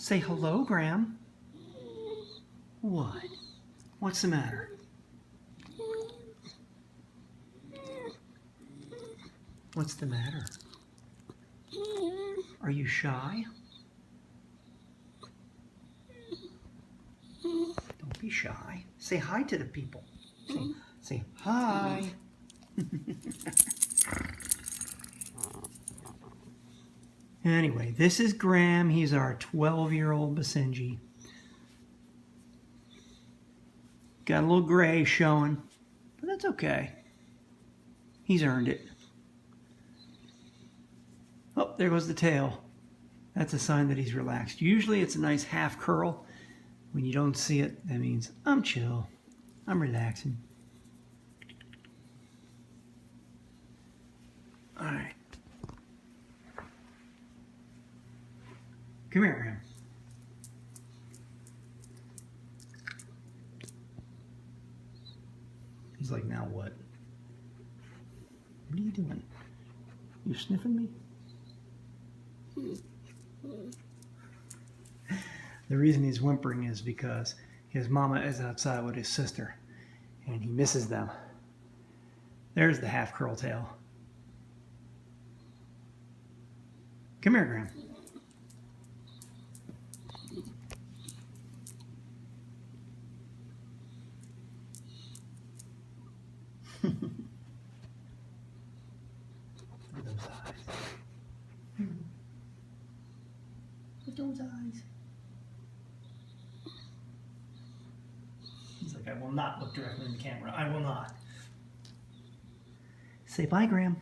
Say hello, Graham. What? What's the matter? What's the matter? Are you shy? Don't be shy. Say hi to the people. Say hi. Anyway, this is Graham. He's our 12-year-old Basenji. Got a little gray showing, but that's okay. He's earned it. Oh, there goes the tail. That's a sign that he's relaxed. Usually it's a nice half curl. When you don't see it, that means I'm chill. I'm relaxing. All right. Come here, Graham. He's like, now what? What are you doing? You sniffing me? The reason he's whimpering is because his mama is outside with his sister and he misses them. There's the half curl tail. Come here, Graham. Look at those eyes. Look at those eyes. He's like, I will not look directly in the camera. I will not. Say bye, Graham.